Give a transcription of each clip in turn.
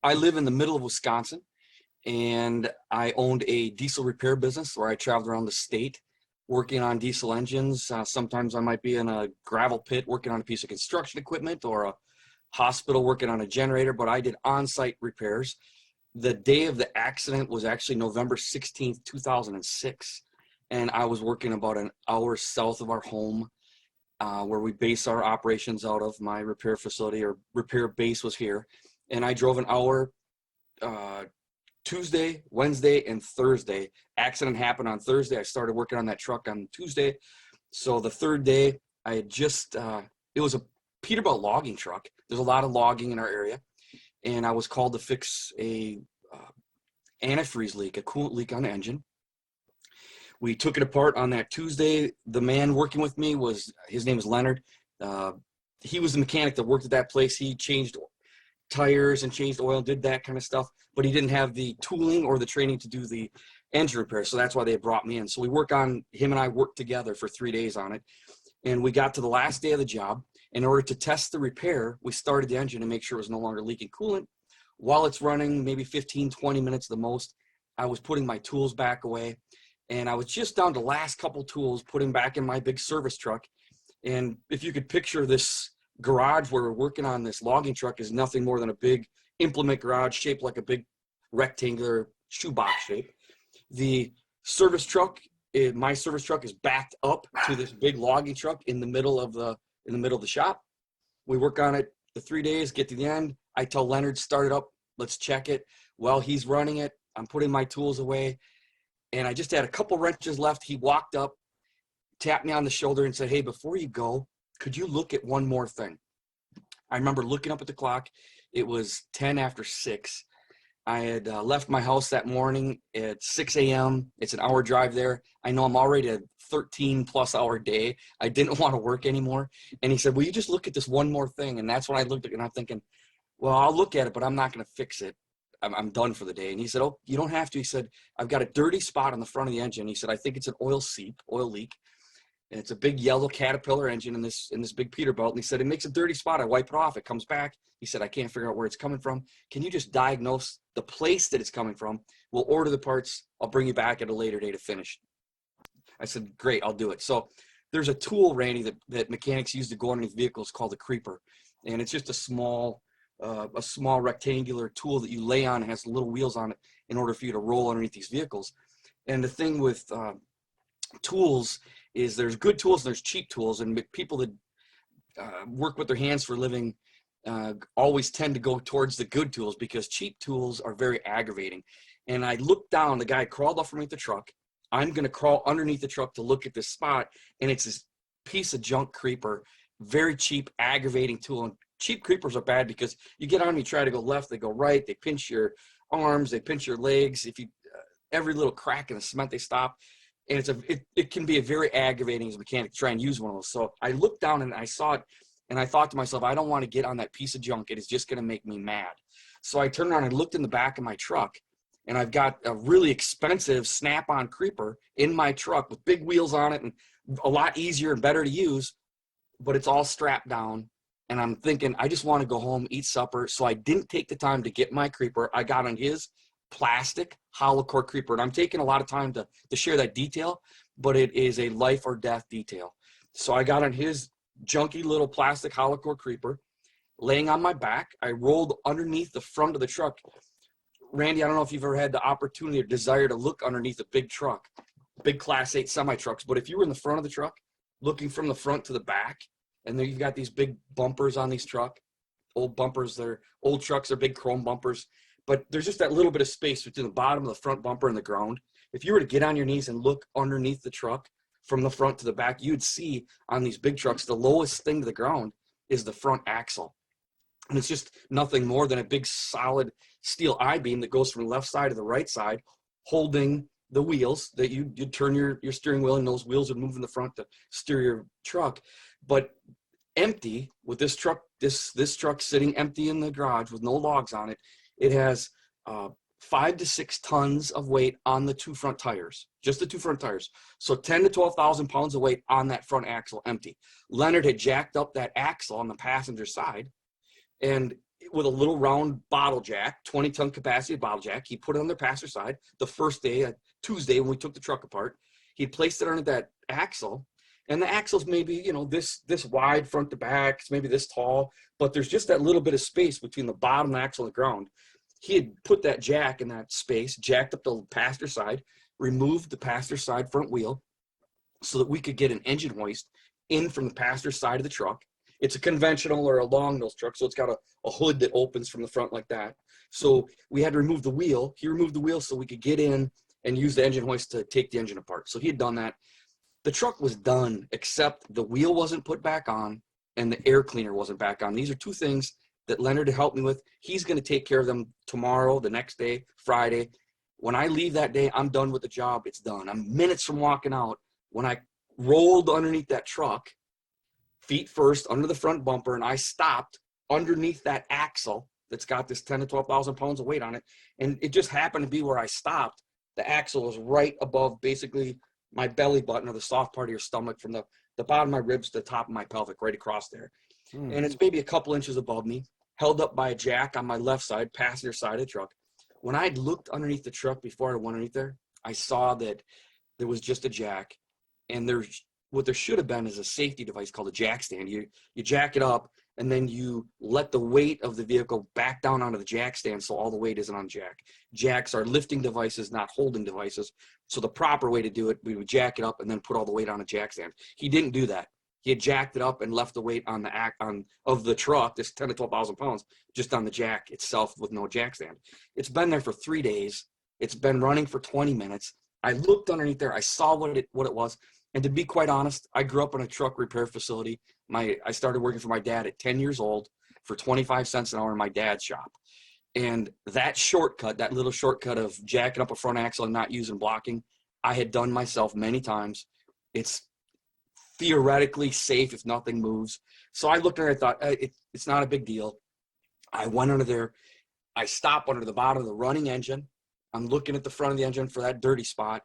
I live in the middle of Wisconsin, and I owned a diesel repair business where I traveled around the state working on diesel engines. Sometimes I might be in a gravel pit working on a piece of construction equipment, or a hospital working on a generator, but I did on-site repairs. The day of the accident was actually November 16th, 2006, and I was working about an hour south of our home, where we base our operations out of. My repair facility or repair base was here, and I drove an hour Tuesday, Wednesday, and Thursday. Accident happened on Thursday. I started working on that truck on Tuesday. So the third day, I had just, it was a Peterbilt logging truck. There's a lot of logging in our area. And I was called to fix a antifreeze leak, a coolant leak on the engine. We took it apart on that Tuesday. The man working with me his name is Leonard. He was the mechanic that worked at that place. He changed tires and changed oil, did that kind of stuff, but he didn't have the tooling or the training to do the engine repair. So that's why they brought me in. So him and I worked together for 3 days on it. And we got to the last day of the job. In order to test the repair, we started the engine to make sure it was no longer leaking coolant. While it's running, maybe 15, 20 minutes the most, I was putting my tools back away. And I was just down to the last couple tools, putting back in my big service truck. And if you could picture this garage where we're working on this logging truck is nothing more than a big implement garage shaped like a big rectangular shoebox shape. The service truck, my service truck, is backed up to this big logging truck in the middle of the shop. We work on it the 3 days, get to the end. I tell Leonard, start it up, let's check it. While he's running it, I'm putting my tools away, and I just had a couple wrenches left. He walked up, tapped me on the shoulder and said, "Hey, before you go, could you look at one more thing?" I remember looking up at the clock. It was 10 after 6. I had left my house that morning at 6 a.m. It's an hour drive there. I know I'm already a 13-plus hour day. I didn't want to work anymore. And he said, "Will you just look at this one more thing?" And that's when I looked at it, and I'm thinking, well, I'll look at it, but I'm not going to fix it. I'm done for the day. And he said, "Oh, you don't have to." He said, "I've got a dirty spot on the front of the engine." He said, "I think it's an oil leak. And it's a big yellow Caterpillar engine in this big Peterbilt." And he said, "It makes a dirty spot. I wipe it off. It comes back." He said, "I can't figure out where it's coming from. Can you just diagnose the place that it's coming from? We'll order the parts. I'll bring you back at a later day to finish." I said, "Great, I'll do it." So there's a tool, Randy, that mechanics use to go underneath vehicles called a creeper. And it's just a small rectangular tool that you lay on. It has little wheels on it in order for you to roll underneath these vehicles. And the thing with tools is there's good tools and there's cheap tools, and people that work with their hands for a living always tend to go towards the good tools because cheap tools are very aggravating. And I looked down, the guy crawled off underneath the truck. I'm going to crawl underneath the truck to look at this spot, and it's this piece of junk creeper, very cheap, aggravating tool. And cheap creepers are bad because you get on them, you try to go left, they go right, they pinch your arms, they pinch your legs. If you every little crack in the cement, they stop. And it can be a very aggravating as a mechanic to try and use one of those. So I looked down and I saw it, and I thought to myself, I don't want to get on that piece of junk. It is just going to make me mad. So I turned around and looked in the back of my truck, and I've got a really expensive Snap-on creeper in my truck with big wheels on it and a lot easier and better to use, but it's all strapped down. And I'm thinking, I just want to go home, eat supper. So I didn't take the time to get my creeper. I got on his plastic hollow core creeper. And I'm taking a lot of time to share that detail, but it is a life or death detail. So I got on his junky little plastic hollow core creeper, laying on my back. I rolled underneath the front of the truck. Randy, I don't know if you've ever had the opportunity or desire to look underneath a big truck, big Class 8 semi-trucks. But if you were in the front of the truck, looking from the front to the back, and then you've got these big bumpers on these old bumpers. They're old trucks, they're big chrome bumpers. But there's just that little bit of space between the bottom of the front bumper and the ground. If you were to get on your knees and look underneath the truck from the front to the back, you'd see on these big trucks, the lowest thing to the ground is the front axle. And it's just nothing more than a big solid steel I-beam that goes from the left side to the right side, holding the wheels that you turn your steering wheel, and those wheels would move in the front to steer your truck. But empty, with this truck, this truck sitting empty in the garage with no logs on it, it has 5 to 6 tons of weight on the two front tires, just the two front tires. So 10 to 12,000 pounds of weight on that front axle empty. Leonard had jacked up that axle on the passenger side, and with a little round bottle jack, 20-ton capacity bottle jack. He put it on the passenger side the first day, Tuesday, when we took the truck apart. He placed it under that axle, and the axle's maybe, this wide front to back. It's maybe this tall, but there's just that little bit of space between the bottom axle and the ground. He had put that jack in that space, jacked up the passenger side, removed the passenger side front wheel so that we could get an engine hoist in from the passenger side of the truck. It's a conventional or a long nose truck, so it's got a hood that opens from the front like that. So we had to remove the wheel. He removed the wheel so we could get in and use the engine hoist to take the engine apart. So he had done that. The truck was done, except the wheel wasn't put back on and the air cleaner wasn't back on. These are two things that Leonard helped me with. He's going to take care of them tomorrow, the next day, Friday. When I leave that day, I'm done with the job. It's done. I'm minutes from walking out. When I rolled underneath that truck, feet first, under the front bumper, and I stopped underneath that axle that's got this 10 to 12,000 pounds of weight on it. And it just happened to be where I stopped. The axle was right above basically my belly button, or the soft part of your stomach, from the bottom of my ribs to the top of my pelvic, right across there. And it's maybe a couple inches above me, held up by a jack on my left side, passenger side of the truck. When I looked underneath the truck before I went underneath there, I saw that there was just a jack, and what there should have been is a safety device called a jack stand. You jack it up, and then you let the weight of the vehicle back down onto the jack stand, so all the weight isn't on jack. Jacks are lifting devices, not holding devices. So the proper way to do it, we would jack it up and then put all the weight on a jack stand. He didn't do that. He had jacked it up and left the weight on of the truck, this 10 to 12,000 pounds, just on the jack itself with no jack stand. It's been there for 3 days. It's been running for 20 minutes. I looked underneath there. I saw what it was. And to be quite honest, I grew up in a truck repair facility. I started working for my dad at 10 years old for 25 cents an hour in my dad's shop. And that shortcut, that little shortcut of jacking up a front axle and not using blocking, I had done myself many times. It's theoretically safe if nothing moves. So I looked at it, I thought, it's not a big deal. I went under there. I stopped under the bottom of the running engine. I'm looking at the front of the engine for that dirty spot.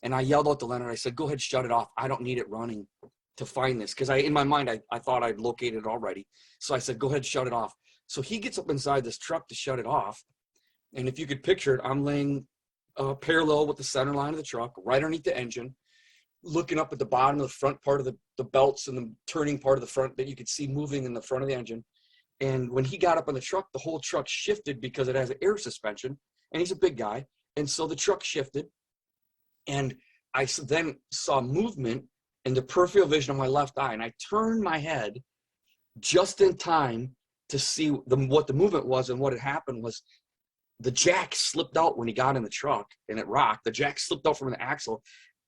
And I yelled out to Leonard, I said, go ahead, shut it off. I don't need it running to find this. Because in my mind, I thought I'd located it already. So I said, go ahead, shut it off. So he gets up inside this truck to shut it off. And if you could picture it, I'm laying parallel with the center line of the truck, right underneath the engine, looking up at the bottom of the front part of the belts and the turning part of the front that you could see moving in the front of the engine. And when he got up on the truck, the whole truck shifted because it has an air suspension. And he's a big guy. And so the truck shifted. And I then saw movement in the peripheral vision of my left eye. And I turned my head just in time to see what the movement was. And what had happened was the jack slipped out when he got in the truck and it rocked. The jack slipped out from the axle.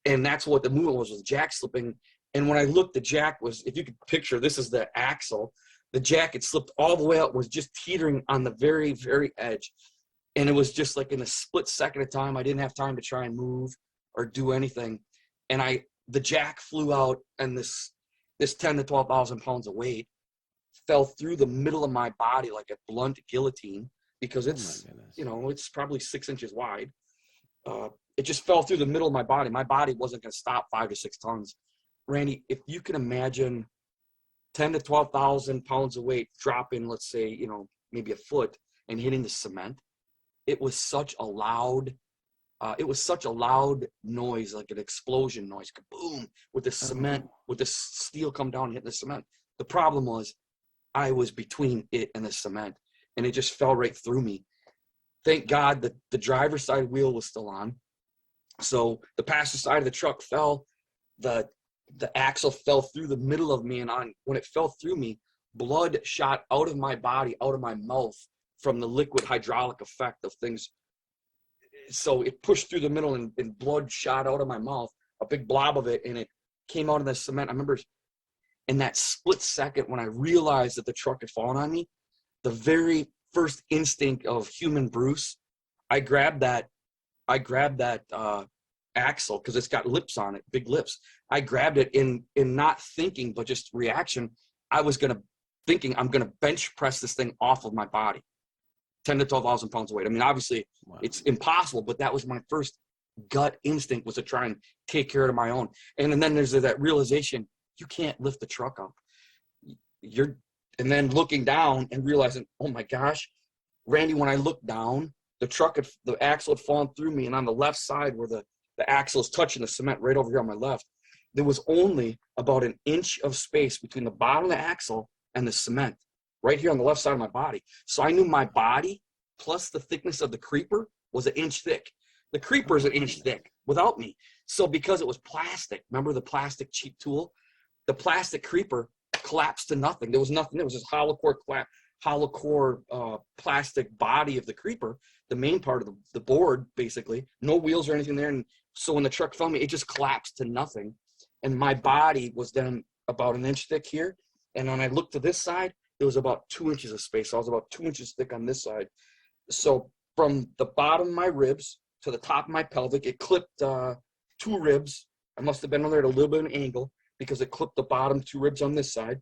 And that's what the movement was the jack slipping. And when I looked, the jack was, if you could picture, this is the axle. The jack had slipped all the way out, was just teetering on the very, very edge. And it was just like in a split second of time. I didn't have time to try and move or do anything. And the jack flew out, and this 10 to 12,000 pounds of weight fell through the middle of my body like a blunt guillotine, because it's, it's probably 6 inches wide. It just fell through the middle of my body. My body wasn't going to stop 5 to 6 tons. Randy, if you can imagine 10 to 12,000 pounds of weight dropping, let's say, maybe a foot and hitting the cement, it was such a loud noise, like an explosion noise, kaboom, with the cement, with the steel come down and hitting the cement. The problem was I was between it and the cement, and it just fell right through me. Thank God that the driver's side wheel was still on. So the passenger side of the truck fell, the axle fell through the middle of me, and when it fell through me, blood shot out of my body, out of my mouth from the liquid hydraulic effect of things. So it pushed through the middle, and blood shot out of my mouth, a big blob of it, and it came out of the cement. I remember in that split second when I realized that the truck had fallen on me, the very first instinct of human Bruce, I grabbed that axle, because it's got lips on it, big lips. I grabbed it in not thinking, but just reaction. I'm going to bench press this thing off of my body. 10 to 12,000 pounds of weight. I mean, obviously, wow, it's impossible, but that was my first gut instinct, was to try and take care of my own. And then there's that realization, you can't lift the truck up. And then looking down and realizing, oh my gosh, Randy, when I looked down, the axle had fallen through me. And on the left side where the axle is touching the cement right over here on my left, there was only about an inch of space between the bottom of the axle and the cement right here on the left side of my body. So I knew my body plus the thickness of the creeper was an inch thick. The creeper is an inch thick without me. So because it was plastic, remember the plastic cheap tool? The plastic creeper collapsed to nothing. There was nothing. There was this hollow core plastic body of the creeper, the main part of the board, basically. No wheels or anything there. And so when the truck fell me, it just collapsed to nothing. And my body was then about an inch thick here. And when I looked to this side, there was about 2 inches of space. So I was about 2 inches thick on this side. So from the bottom of my ribs to the top of my pelvic, it clipped 2 ribs. I must have been on there at a little bit of an angle because it clipped the bottom 2 ribs on this side,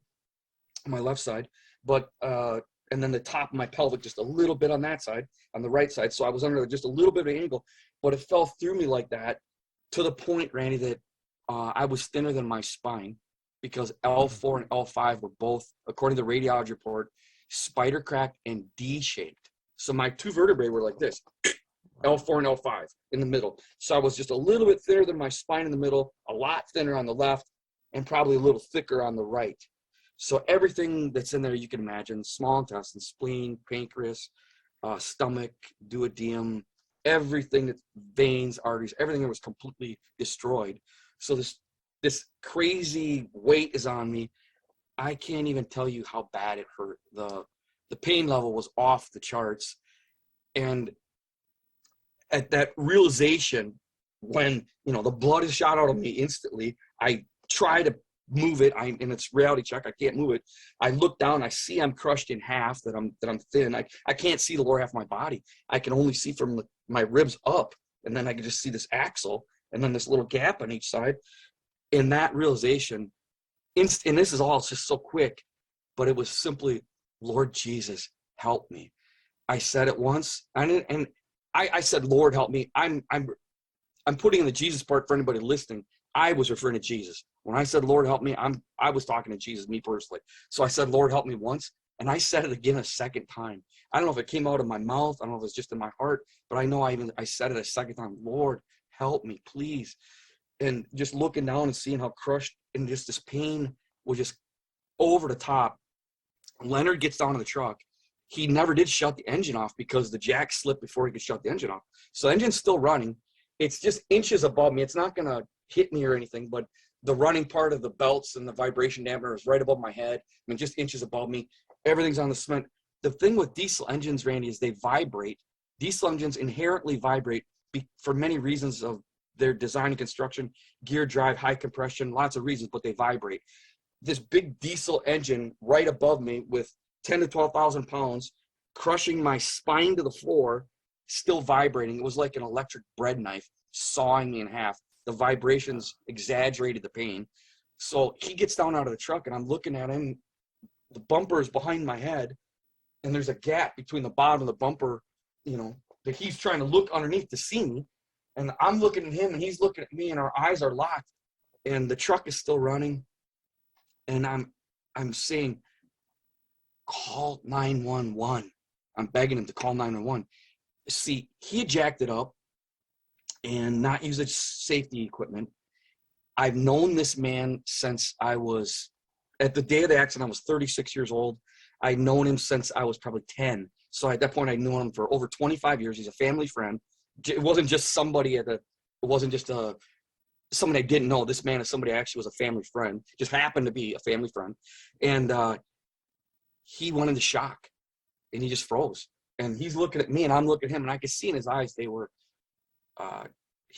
on my left side. But and then the top of my pelvic just a little bit on that side, on the right side. So I was under just a little bit of an angle, but it fell through me like that to the point, Randy, that I was thinner than my spine because L4 and L5 were both, according to the radiology report, spider cracked and D-shaped. So my 2 vertebrae were like this, L4 and L5 in the middle. So I was just a little bit thinner than my spine in the middle, a lot thinner on the left, and probably a little thicker on the right. So everything that's in there you can imagine, small intestine, spleen, pancreas, stomach, duodenum, everything, that veins, arteries, everything was completely destroyed. So this crazy weight is on me. I can't even tell you how bad it hurt. The pain level was off the charts. And at that realization, when the blood is shot out of me instantly, I try to move it. And it's reality check. I can't move it. I look down. I see I'm crushed in half. That I'm thin. I can't see the lower half of my body. I can only see from my ribs up, and then I can just see this axle, and then this little gap on each side. In that realization, and this is all just so quick, but it was simply, Lord Jesus, help me. I said it once, and I said, Lord, help me. I'm putting in the Jesus part for anybody listening. I was referring to Jesus. When I said, Lord, help me, I was talking to Jesus, me personally. So I said, Lord, help me once, and I said it again a second time. I don't know if it came out of my mouth. I don't know if it's just in my heart, but I know I said it a second time. Lord, help me, please. And just looking down and seeing how crushed and just this pain was just over the top. Leonard gets down to the truck. He never did shut the engine off because the jack slipped before he could shut the engine off. So the engine's still running. It's just inches above me. It's not going to hit me or anything, but the running part of the belts and the vibration dampener is right above my head. I mean, just inches above me. Everything's on the cement. The thing with diesel engines, Randy, is they vibrate. Diesel engines inherently vibrate for many reasons of their design and construction, gear drive, high compression, lots of reasons, but they vibrate. This big diesel engine right above me with 10 to 12,000 pounds, crushing my spine to the floor, still vibrating. It was like an electric bread knife sawing me in half. The vibrations exaggerated the pain. So he gets down out of the truck, and I'm looking at him. The bumper is behind my head, and there's a gap between the bottom of the bumper, that he's trying to look underneath to see me. And I'm looking at him, and he's looking at me, and our eyes are locked. And the truck is still running. And I'm saying, call 911. I'm begging him to call 911. See, he had jacked it up and not used safety equipment. I've known this man since I was, at the day of the accident, I was 36 years old. I'd known him since I was probably 10. So at that point, I'd known him for over 25 years. He's a family friend. It wasn't just somebody someone I didn't know. This man is somebody actually was a family friend, just happened to be a family friend. And he went into shock, and he just froze. And he's looking at me, and I'm looking at him, and I could see in his eyes, he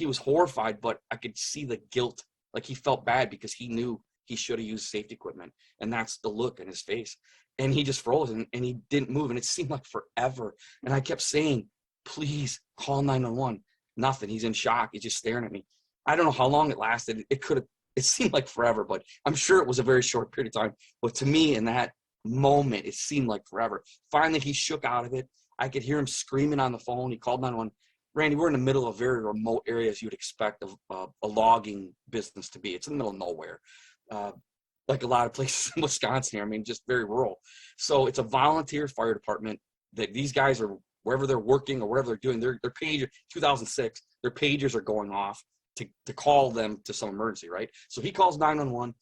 was horrified, but I could see the guilt. Like he felt bad because he knew he should have used safety equipment. And that's the look in his face. And he just froze, and he didn't move. And it seemed like forever. And I kept saying, please call 911. Nothing. He's in shock. He's just staring at me. I don't know how long it lasted. It seemed like forever, but I'm sure it was a very short period of time. But to me, in that moment, it seemed like forever. Finally, he shook out of it. I could hear him screaming on the phone. He called 911. Randy, we're in the middle of very remote areas you'd expect a logging business to be. It's in the middle of nowhere. like a lot of places in Wisconsin here. I mean, just very rural. So it's a volunteer fire department that these guys are, wherever they're working or whatever they're doing, their pager, 2006, their pagers are going off to call them to some emergency, right? So he calls 911.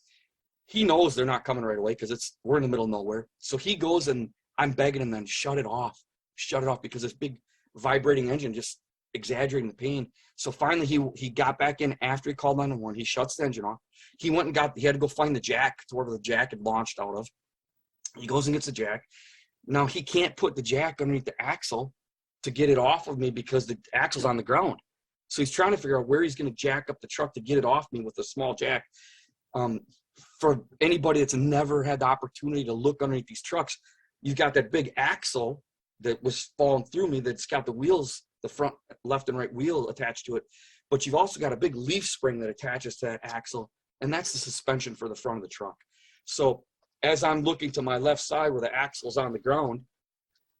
He knows they're not coming right away because we're in the middle of nowhere. So he goes, and I'm begging him then, shut it off, because this big vibrating engine just exaggerating the pain. So finally he got back in after he called 911. He shuts the engine off. He went and he had to go find the jack to wherever the jack had launched out of. He goes and gets the jack. Now he can't put the jack underneath the axle to get it off of me because the axle's on the ground. So he's trying to figure out where he's going to jack up the truck to get it off me with a small jack. For anybody that's never had the opportunity to look underneath these trucks, you've got that big axle that was falling through me that's got the wheels, the front left and right wheel attached to it. But you've also got a big leaf spring that attaches to that axle, and that's the suspension for the front of the truck. So as I'm looking to my left side where the axle's on the ground,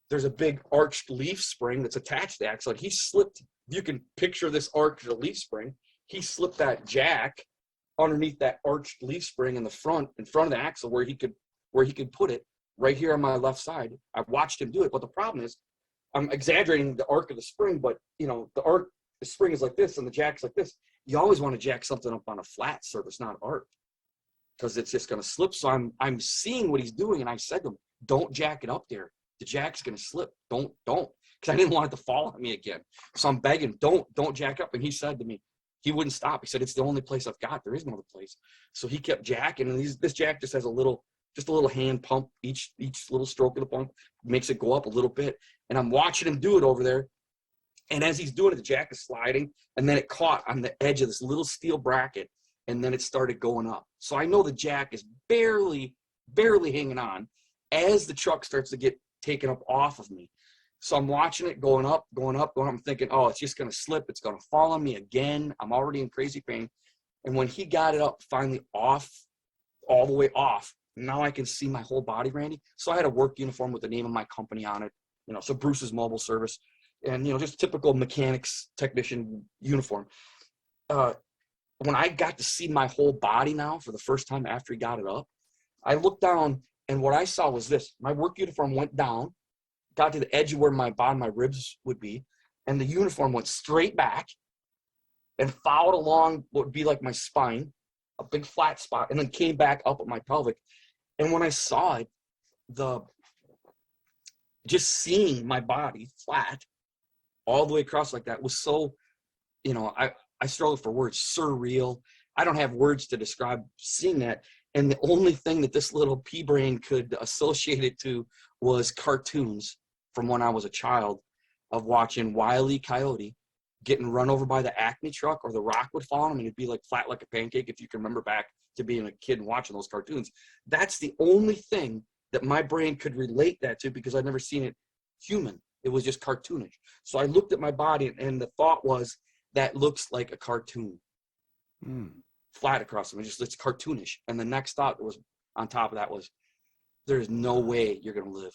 there's a big arched leaf spring that's attached to the axle. He slipped, you can picture this arched leaf spring. He slipped that jack underneath that arched leaf spring in front of the axle where he could put it right here on my left side. I watched him do it, but the problem is I'm exaggerating the arc of the spring, but the spring is like this and the jack's like this. You always want to jack something up on a flat surface, not arc, because it's just going to slip. So I'm seeing what he's doing, and I said to him, don't jack it up there. The jack's going to slip. Don't, because I didn't want it to fall on me again. So I'm begging, don't jack up. And he said to me, he wouldn't stop. He said, it's the only place I've got. There is no other place. So he kept jacking, and this jack just has a little hand pump. Each little stroke of the pump makes it go up a little bit. And I'm watching him do it over there. And as he's doing it, the jack is sliding, and then it caught on the edge of this little steel bracket, and then it started going up. So I know the jack is barely hanging on as the truck starts to get taken up off of me. So I'm watching it going up. I'm thinking, oh, it's just going to slip. It's going to fall on me again. I'm already in crazy pain. And when he got it up finally off, all the way off, now I can see my whole body, Randy. So I had a work uniform with the name of my company on it, so Bruce's Mobile Service, and, just typical mechanics technician uniform. When I got to see my whole body now for the first time after he got it up, I looked down, and what I saw was this. My work uniform went down, got to the edge of where my ribs would be, and the uniform went straight back and followed along what would be like my spine, a big flat spot, and then came back up at my pelvic. And when I saw it, just seeing my body flat all the way across like that was so, I struggle for words, surreal. I don't have words to describe seeing that. And the only thing that this little pea brain could associate it to was cartoons from when I was a child, of watching Wile E. Coyote getting run over by the Acme truck, or the rock would fall on him and it'd be like flat like a pancake, if you can remember back to being a kid and watching those cartoons. That's the only thing that my brain could relate that to, because I'd never seen it human. It was just cartoonish. So I looked at my body, and the thought was, that looks like a cartoon. Flat across them. It's cartoonish. And the next thought that was on top of that was, there's no way you're going to live.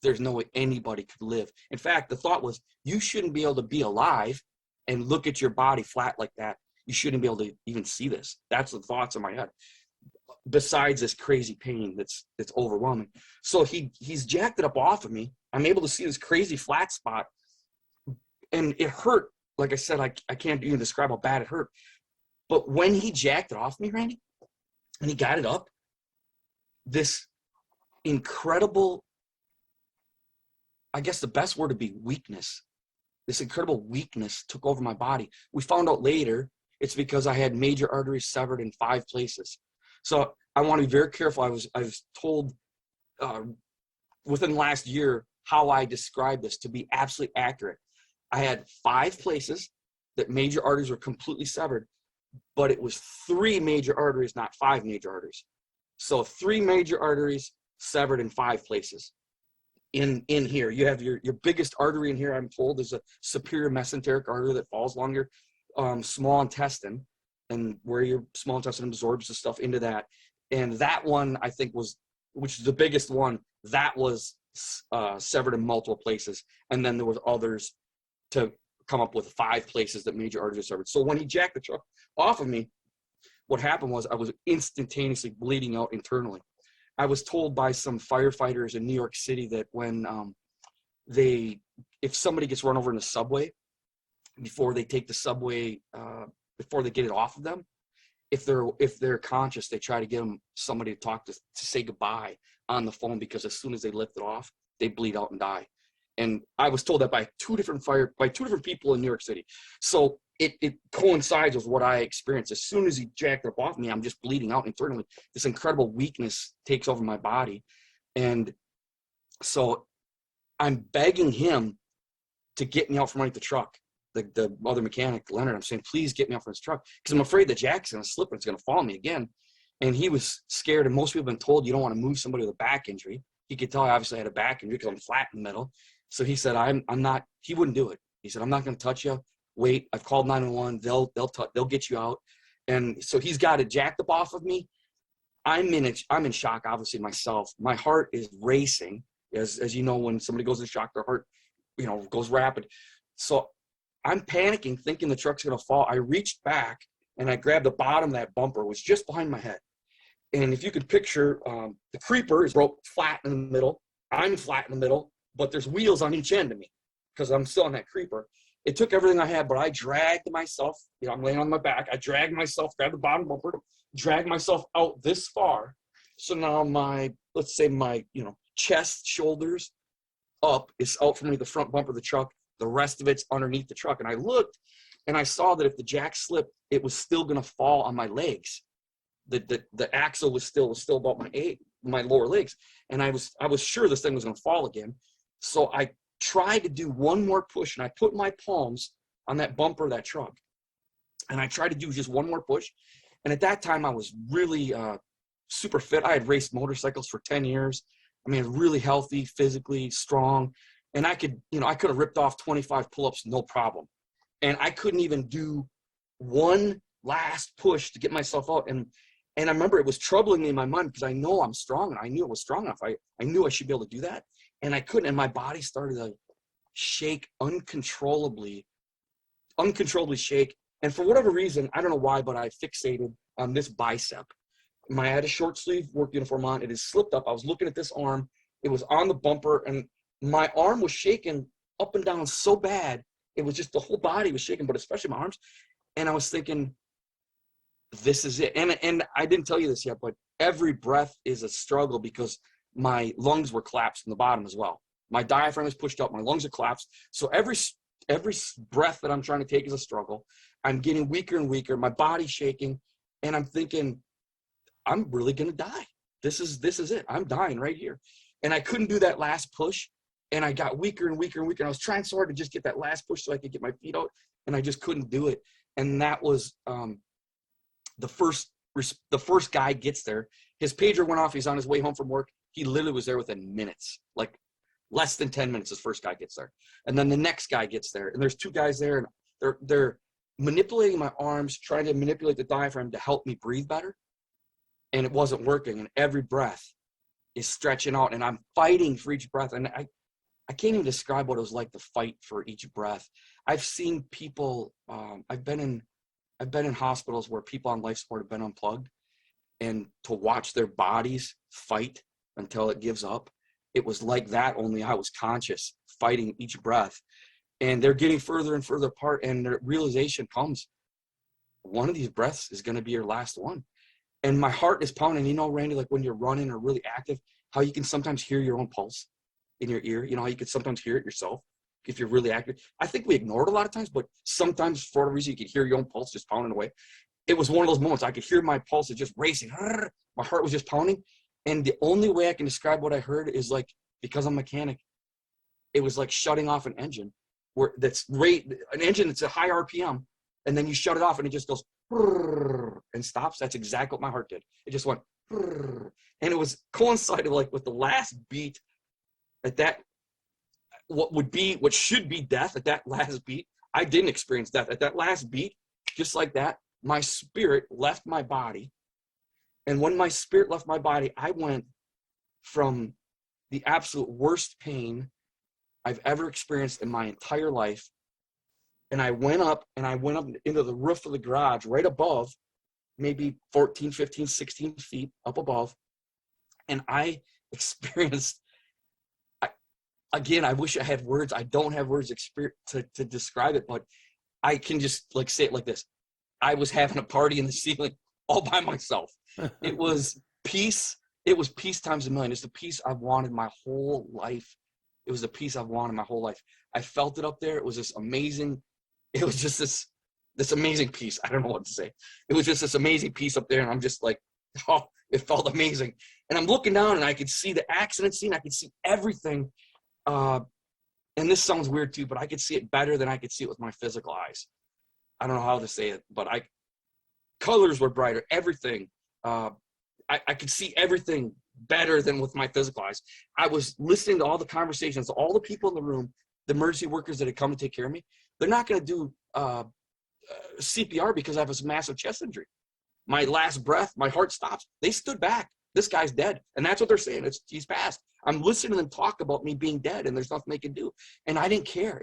There's no way anybody could live. In fact, the thought was, you shouldn't be able to be alive and look at your body flat like that. You shouldn't be able to even see this. That's the thoughts in my head. Besides this crazy pain that's overwhelming. So he's jacked it up off of me. I'm able to see this crazy flat spot, and it hurt. Like I said, I can't even describe how bad it hurt. But when he jacked it off me, Randy, and he got it up, this incredible, I guess the best word would be weakness. This incredible weakness took over my body. We found out later it's because I had major arteries severed in 5 places. So I want to be very careful. I was told within the last year how I described this to be absolutely accurate. I had 5 places that major arteries were completely severed, but it was 3 major arteries, not 5 major arteries. So 3 major arteries severed in 5 places. In here, you have your biggest artery in here, I'm told, is a superior mesenteric artery that falls along your small intestine, and where your small intestine absorbs the stuff into that. And that one, I think, which is the biggest one, that was severed in multiple places. And then there was others to come up with 5 places that major arteries are severed. So when he jacked the truck off of me, what happened was I was instantaneously bleeding out internally. I was told by some firefighters in New York City that when if somebody gets run over in the subway, before they take the subway, before they get it off of them, if they're conscious, they try to get somebody to talk to say goodbye on the phone, because as soon as they lift it off, they bleed out and die. And I was told that by two different people in New York City. So it coincides with what I experienced. As soon as he jacked it up off me, I'm just bleeding out internally. This incredible weakness takes over my body. And so I'm begging him to get me out from underneath the truck. The other mechanic, Leonard, I'm saying, please get me out from this truck, because I'm afraid the jack's going to slip and it's going to fall on me again. And he was scared. And most people have been told you don't want to move somebody with a back injury. He could tell I obviously had a back injury because I'm flat in the middle. So he said, I'm not, he wouldn't do it. He said, I'm not going to touch you. Wait, I've called 911. They'll get you out. And so he's got it jacked up off of me. I'm in shock, obviously, myself. My heart is racing. As you know, when somebody goes in shock, their heart, goes rapid. So I'm panicking, thinking the truck's going to fall. I reached back and I grabbed the bottom of that bumper, which was just behind my head. And if you could picture, the creeper is broke flat in the middle. I'm flat in the middle, but there's wheels on each end of me because I'm still on that creeper. It took everything I had, but I dragged myself. I'm laying on my back. I dragged myself, grabbed the bottom bumper, dragged myself out this far. So now let's say my chest, shoulders up is out from the front bumper of the truck. The rest of it's underneath the truck. And I looked and I saw that if the jack slipped, it was still going to fall on my legs. The axle was still about my lower legs. And I was sure this thing was going to fall again. So I tried to do one more push, and I put my palms on that bumper of that truck. And I tried to do just one more push. And at that time I was really super fit. I had raced motorcycles for 10 years. I mean, really healthy, physically strong. And I could have ripped off 25 pull-ups, no problem. And I couldn't even do one last push to get myself out. And I remember it was troubling me in my mind because I know I'm strong, and I knew it was strong enough. I knew I should be able to do that. And I couldn't. And my body started to shake uncontrollably shake. And for whatever reason, I don't know why, but I fixated on this bicep. I had a short sleeve work uniform on. It had slipped up. I was looking at this arm. It was on the bumper, and my arm was shaking up and down so bad. It was just the whole body was shaking, but especially my arms. And I was thinking, this is it. And I didn't tell you this yet, but every breath is a struggle because my lungs were collapsed from the bottom as well. My diaphragm is pushed up. My lungs are collapsed. So every breath that I'm trying to take is a struggle. I'm getting weaker and weaker. My body's shaking. And I'm thinking, I'm really going to die. This is it. I'm dying right here. And I couldn't do that last push. And I got weaker and weaker and weaker. And I was trying so hard to just get that last push so I could get my feet out. And I just couldn't do it. And that was the first guy gets there. His pager went off. He's on his way home from work. He literally was there within minutes, like less than 10 minutes. His first guy gets there. And then the next guy gets there. And there's two guys there. And they're manipulating my arms, trying to manipulate the diaphragm to help me breathe better. And it wasn't working. And every breath is stretching out. And I'm fighting for each breath. And I can't even describe what it was like to fight for each breath. I've seen people, I've been in hospitals where people on life support have been unplugged, and to watch their bodies fight until it gives up. It was like that, only I was conscious, fighting each breath. And they're getting further and further apart, and the realization comes, one of these breaths is going to be your last one. And my heart is pounding. Randy, like when you're running or really active, how you can sometimes hear your own pulse in your ear. How you could sometimes hear it yourself if you're really active. I think we ignore it a lot of times, but sometimes for whatever reason, you could hear your own pulse just pounding away. It was one of those moments. I could hear my pulse just racing. My heart was just pounding. And the only way I can describe what I heard is like, because I'm a mechanic, it was like shutting off an engine an engine that's a high RPM, and then you shut it off and it just goes and stops. That's exactly what my heart did. It just went, and it was coincided like with the last beat at that, what should be death at that last beat. I didn't experience death at that last beat. Just like that, my spirit left my body. And when my spirit left my body, I went from the absolute worst pain I've ever experienced in my entire life. And I went up into the roof of the garage right above, maybe 14, 15, 16 feet up above. And I experienced, again, I wish I had words. I don't have words to describe it, but I can just like say it like this. I was having a party in the ceiling all by myself. It was peace. It was peace times a million. It's the peace I've wanted my whole life. It was the peace I've wanted my whole life. I felt it up there. It was this amazing. It was just this amazing peace. I don't know what to say. It was just this amazing peace up there. And I'm just like, oh, it felt amazing. And I'm looking down and I could see the accident scene. I could see everything. And this sounds weird too, but I could see it better than I could see it with my physical eyes. I don't know how to say it, but colors were brighter, everything. I could see everything better than with my physical eyes. I was listening to all the conversations, all the people in the room, the emergency workers that had come to take care of me. They're not going to do CPR because I have a massive chest injury. My last breath, my heart stops. They stood back. This guy's dead. And that's what they're saying. He's passed. I'm listening to them talk about me being dead and there's nothing they can do. And I didn't care.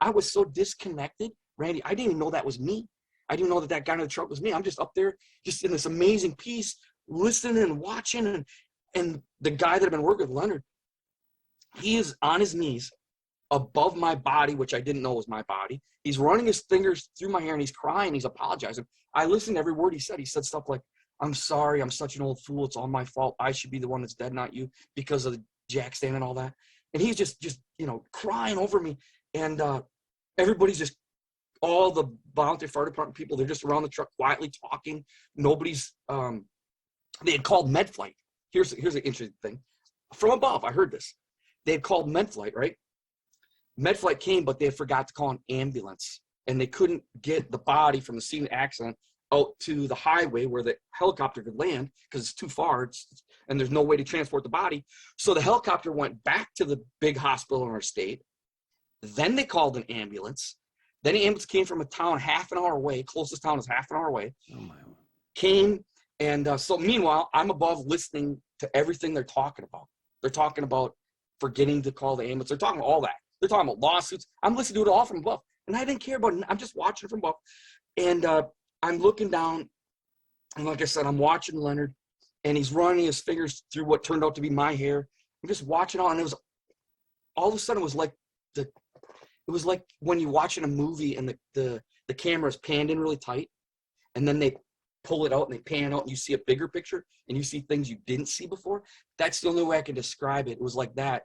I was so disconnected, Randy. I didn't even know that was me. I didn't know that guy in the truck was me. I'm just up there, just in this amazing peace, listening and watching. And the guy that I've been working with, Leonard, he is on his knees above my body, which I didn't know was my body. He's running his fingers through my hair and he's crying. He's apologizing. I listened to every word he said. He said stuff like, I'm sorry. I'm such an old fool. It's all my fault. I should be the one that's dead, not you, because of the jack stand and all that. And he's just crying over me. And everybody's just, all the volunteer fire department people, they're just around the truck quietly talking. Nobody's, they had called MedFlight. Here's an interesting thing. From above, I heard this. They had called MedFlight, right? MedFlight came, but they forgot to call an ambulance. And they couldn't get the body from the scene of the accident out to the highway where the helicopter could land because it's too far and there's no way to transport the body. So the helicopter went back to the big hospital in our state. Then they called an ambulance. Then the ambulance came from a town half an hour away. Closest town is half an hour away. Oh my. Came, and so meanwhile, I'm above listening to everything they're talking about. They're talking about forgetting to call the ambulance. They're talking about all that. They're talking about lawsuits. I'm listening to it all from above. And I didn't care about it. I'm just watching from above. And I'm looking down, and like I said, I'm watching Leonard, and he's running his fingers through what turned out to be my hair. I'm just watching all, and it was all of a sudden it was like when you're watching a movie and the camera's panned in really tight, and then they pull it out and they pan out and you see a bigger picture and you see things you didn't see before. That's the only way I can describe it. It was like that.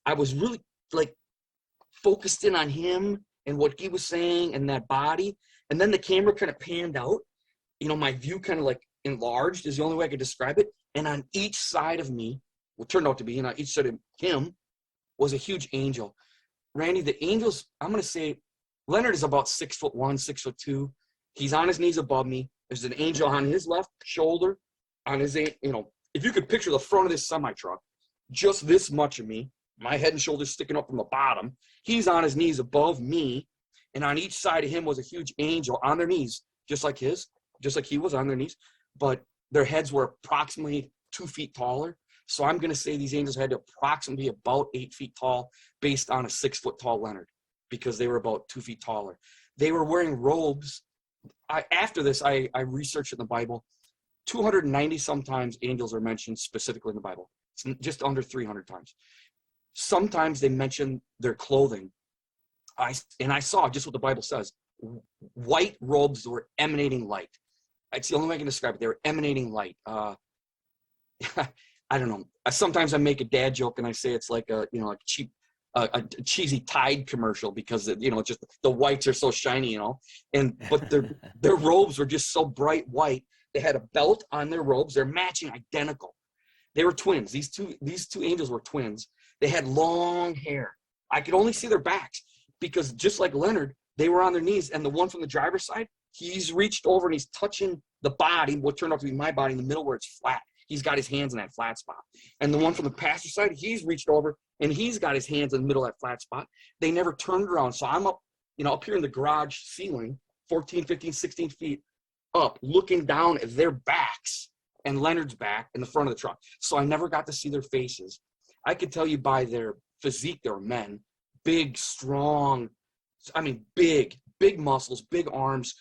I was really like focused in on him and what he was saying and that body. And then the camera kind of panned out. My view kind of like enlarged is the only way I could describe it. And on each side of me, what turned out to be, on each side of him was a huge angel. Randy, the angels, I'm going to say Leonard is about 6'1", 6'2". He's on his knees above me. There's an angel on his left shoulder, on his, if you could picture the front of this semi-truck, just this much of me, my head and shoulders sticking up from the bottom. He's on his knees above me. And on each side of him was a huge angel on their knees, just like he was on their knees. But their heads were approximately 2 feet taller. So I'm going to say these angels had to approximately be about 8 feet tall based on a 6 foot tall Leonard, because they were about 2 feet taller. They were wearing robes. After this, I researched in the Bible. 290 sometimes angels are mentioned specifically in the Bible. It's just under 300 times. Sometimes they mention their clothing. I saw just what the Bible says. White robes were emanating light. It's the only way I can describe it. They were emanating light. I don't know. Sometimes I make a dad joke and I say it's like a cheap, a cheesy Tide commercial because just the whites are so shiny, but their robes were just so bright white. They had a belt on their robes. They're matching, identical. They were twins. These two angels were twins. They had long hair. I could only see their backs because just like Leonard, they were on their knees, and the one from the driver's side, he's reached over and he's touching the body, what turned out to be my body, in the middle where it's flat. He's got his hands in that flat spot. And the one from the passenger side, he's reached over and he's got his hands in the middle of that flat spot. They never turned around. So I'm up, up here in the garage ceiling, 14, 15, 16 feet up, looking down at their backs and Leonard's back in the front of the truck. So I never got to see their faces. I could tell you by their physique, they were men, big, strong, big muscles, big arms,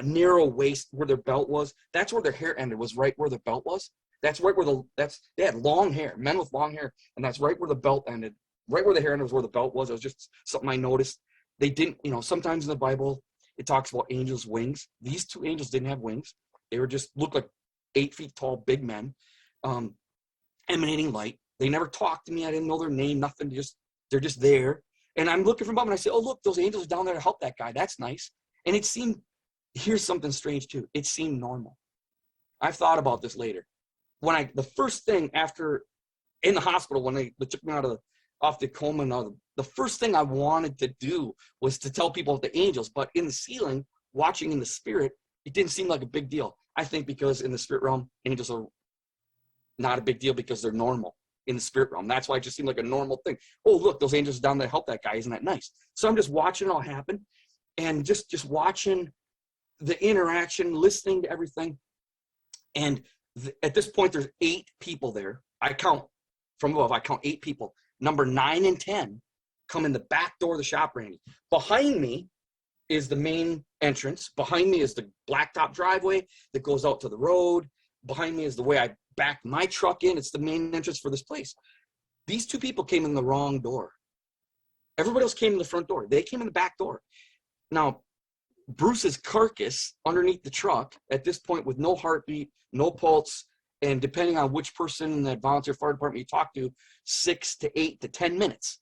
narrow waist where their belt was. That's where their hair ended, was right where their belt was. That's right where they had long hair, men with long hair, and that's right where the belt ended. Right where the hair ended was where the belt was. It was just something I noticed. They didn't, sometimes in the Bible, it talks about angels' wings. These two angels didn't have wings. They were just, looked like 8 feet tall, big men, emanating light. They never talked to me. I didn't know their name, nothing. They're just there. And I'm looking from above, and I say, oh, look, those angels are down there to help that guy. That's nice. And it seemed, here's something strange too. It seemed normal. I've thought about this later. The first thing after, in the hospital, when they took me off the coma, and the first thing I wanted to do was to tell people about the angels. But in the ceiling, watching in the spirit, it didn't seem like a big deal. I think because in the spirit realm, angels are not a big deal because they're normal in the spirit realm. That's why it just seemed like a normal thing. Oh, look, those angels are down there to help that guy. Isn't that nice? So I'm just watching it all happen, and just watching the interaction, listening to everything. And at this point, there's 8 people there. I count from above. I count 8 people. Number 9 and 10 come in the back door of the shop, Randy. Behind me is the main entrance. Behind me is the blacktop driveway that goes out to the road. Behind me is the way I back my truck in. It's the main entrance for this place. These 2 people came in the wrong door. Everybody else came in the front door. They came in the back door. Now, Bruce's carcass underneath the truck at this point, with no heartbeat, no pulse, and depending on which person in that volunteer fire department you talk to, 6 to 8 to 10 minutes.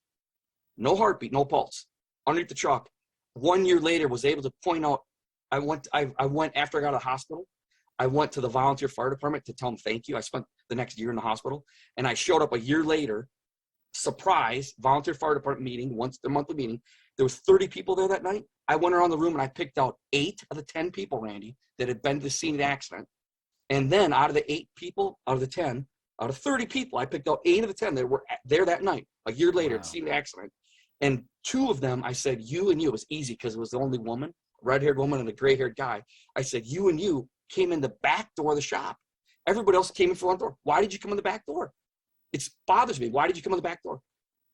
No heartbeat, no pulse, underneath the truck. 1 year later, was able to point out, I went after I got out of the hospital, I went to the volunteer fire department to tell them thank you. I spent the next year in the hospital, and I showed up a year later, surprise, volunteer fire department meeting, once a monthly meeting. There was 30 people there that night. I went around the room and I picked out 8 of the 10 people, Randy, that had been to the scene of the accident. And then out of the 8 people, out of the 10, out of 30 people, I picked out 8 of the 10 that were there that night, a year later, at the scene of the accident. And 2 of them, I said, you and you. It was easy because it was the only woman, red-haired woman and a gray-haired guy. I said, you and you came in the back door of the shop. Everybody else came in front door. Why did you come in the back door? It bothers me. Why did you come in the back door?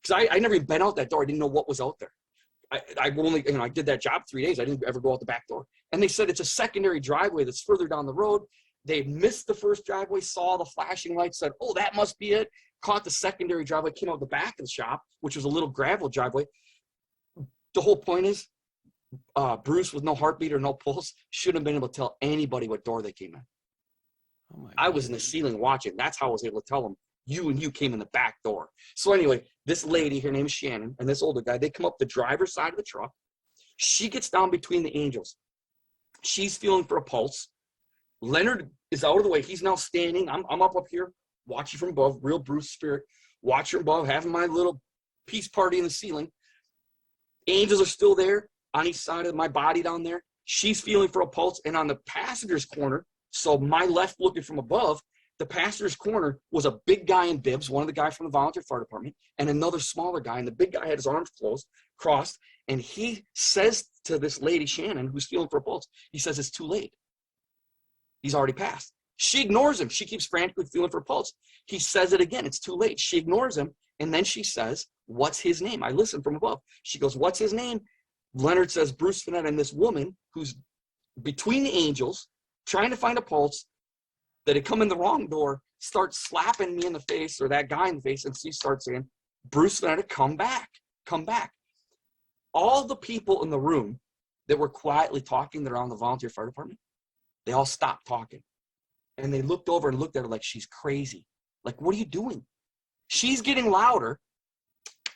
Because I never even been out that door. I didn't know what was out there. I only, I did that job 3 days. I didn't ever go out the back door. And they said it's a secondary driveway that's further down the road. They missed the first driveway, saw the flashing lights, said, oh, that must be it. Caught the secondary driveway, came out the back of the shop, which was a little gravel driveway. The whole point is, Bruce with no heartbeat or no pulse shouldn't have been able to tell anybody what door they came in. Oh my God. I was in the ceiling watching. That's how I was able to tell them, you and you came in the back door. So anyway, this lady, her name is Shannon, and this older guy, they come up the driver's side of the truck. She gets down between the angels. She's feeling for a pulse. Leonard is out of the way. He's now standing. I'm up here, watching from above, real Bruce spirit, watching from above, having my little peace party in the ceiling. Angels are still there on each side of my body down there. She's feeling for a pulse. And on the passenger's corner, so my left looking from above, the passenger's corner was a big guy in bibs, one of the guys from the volunteer fire department, and another smaller guy. And the big guy had his arms crossed, and he says to this lady, Shannon, who's feeling for a pulse, he says, it's too late. He's already passed. She ignores him. She keeps frantically feeling for a pulse. He says it again. It's too late. She ignores him. And then she says, what's his name? I listen from above. She goes, what's his name? Leonard says, Bruce Finette. And this woman who's between the angels, trying to find a pulse, that had come in the wrong door, starts slapping me in the face, or that guy in the face, and she starts saying, Bruce Finette, come back, come back. All the people in the room that were quietly talking that are on the volunteer fire department, they all stopped talking. And they looked over and looked at her like she's crazy. Like, what are you doing? She's getting louder.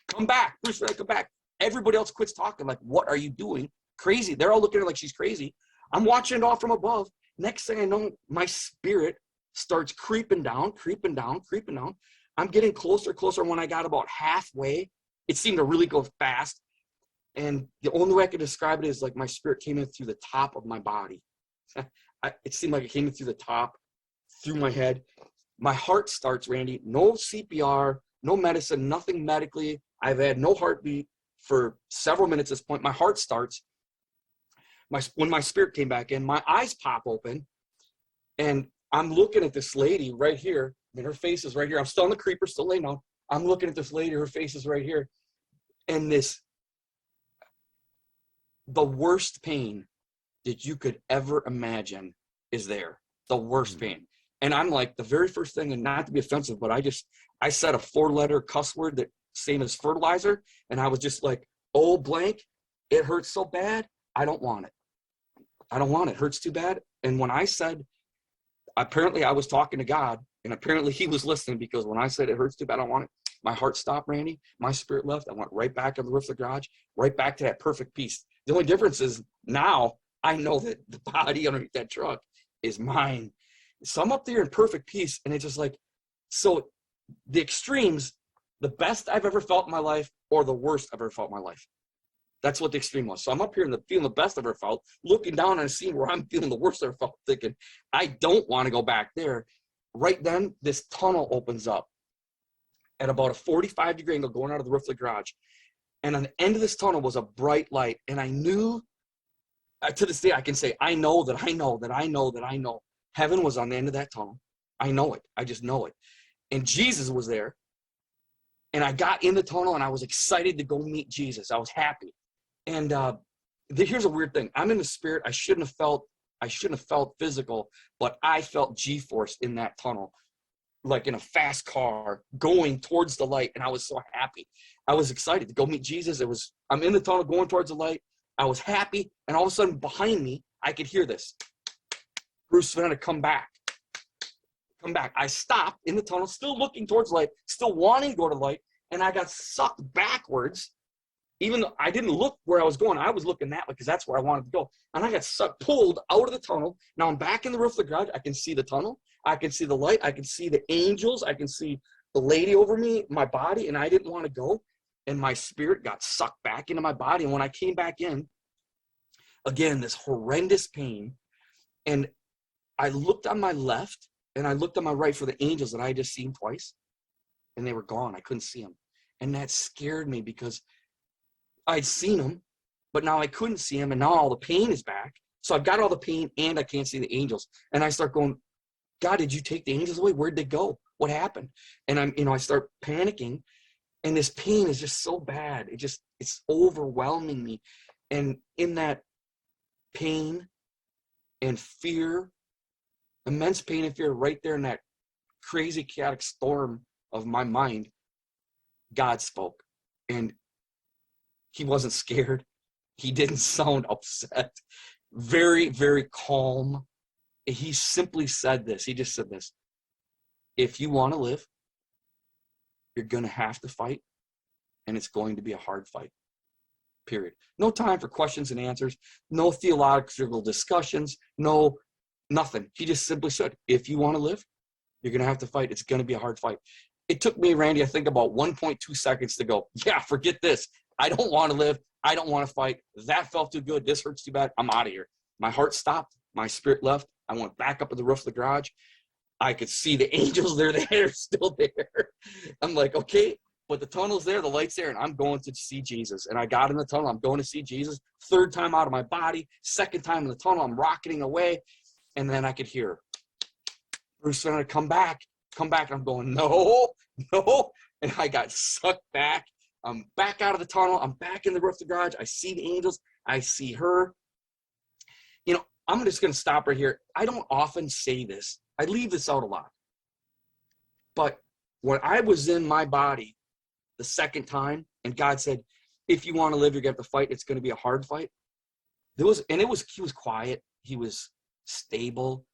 Come back, Bruce Finette, come back. Everybody else quits talking, like, what are you doing? Crazy. They're all looking at her like she's crazy. I'm watching it all from above. Next thing I know, my spirit starts creeping down, creeping down, creeping down. I'm getting closer, closer. When I got about halfway, it seemed to really go fast. And the only way I could describe it is like my spirit came in through the top of my body. It seemed like it came in through the top, through my head. My heart starts, Randy, no CPR, no medicine, nothing medically. I've had no heartbeat for several minutes at this point. My heart starts. When my spirit came back in, my eyes pop open, and I'm looking at this lady right here, and her face is right here. I'm still on the creeper, still laying down. I'm looking at this lady, her face is right here. And the worst pain that you could ever imagine is there. The worst pain. And I'm like, the very first thing, and not to be offensive, but I said a 4-letter cuss word that same as fertilizer. And I was just like, oh, blank, it hurts so bad. I don't want it. I don't want it. It hurts too bad. And when I said, apparently I was talking to God, and apparently he was listening, because when I said it hurts too bad, I don't want it, my heart stopped, Randy. My spirit left. I went right back on the roof of the garage, right back to that perfect peace. The only difference is now I know that the body underneath that truck is mine. So I'm up there in perfect peace, and it's just like, so the extremes, the best I've ever felt in my life or the worst I've ever felt in my life. That's what the extreme was. So I'm up here in feeling the best I've ever felt, looking down and seeing where I'm feeling the worst I've ever felt, thinking, I don't want to go back there. Right then, this tunnel opens up at about a 45-degree angle going out of the roof of the garage. And on the end of this tunnel was a bright light. And I knew, to this day, I can say, I know that I know that I know that I know. Heaven was on the end of that tunnel. I know it. I just know it. And Jesus was there. And I got in the tunnel, and I was excited to go meet Jesus. I was happy. And here's a weird thing. I'm in the spirit. I shouldn't have felt physical, but I felt G-force in that tunnel, like in a fast car going towards the light. And I was so happy. I was excited to go meet Jesus. I'm in the tunnel going towards the light. I was happy. And all of a sudden behind me, I could hear this. Bruce Vanna, come back. Come back. I stopped in the tunnel, still looking towards the light, still wanting to go to the light. And I got sucked backwards. Even though I didn't look where I was going, I was looking that way because that's where I wanted to go. And I got pulled out of the tunnel. Now I'm back in the roof of the garage. I can see the tunnel. I can see the light. I can see the angels. I can see the lady over me, my body, and I didn't want to go. And my spirit got sucked back into my body. And when I came back in, again, this horrendous pain. And I looked on my left and I looked on my right for the angels that I had just seen twice. And they were gone. I couldn't see them. And that scared me because I'd seen them, but now I couldn't see them, and now all the pain is back. So I've got all the pain, and I can't see the angels. And I start going, God, did you take the angels away? Where'd they go? What happened? And I start panicking, and this pain is just so bad. It's overwhelming me. And in that pain and fear, immense pain and fear, right there in that crazy chaotic storm of my mind, God spoke. And he wasn't scared. He didn't sound upset. Very, very calm. He simply said this. He just said this. If you want to live, you're going to have to fight, and it's going to be a hard fight. Period. No time for questions and answers. No theological discussions. No, nothing. He just simply said, if you want to live, you're going to have to fight. It's going to be a hard fight. It took me, Randy, I think about 1.2 seconds to go, yeah, forget this. I don't want to live. I don't want to fight. That felt too good. This hurts too bad. I'm out of here. My heart stopped. My spirit left. I went back up to the roof of the garage. I could see the angels there. They're still there. I'm like, okay, but the tunnel's there, the light's there, and I'm going to see Jesus. And I got in the tunnel. I'm going to see Jesus. Third time out of my body. Second time in the tunnel. I'm rocketing away. And then I could hear, Bruce, I'm going to come back. Come back. And I'm going, no. And I got sucked back. I'm back out of the tunnel. I'm back in the roof of the garage. I see the angels. I see her. I'm just going to stop right here. I don't often say this. I leave this out a lot. But when I was in my body the second time, and God said, if you want to live, you're going to have to fight. It's going to be a hard fight. He was quiet. He was stable.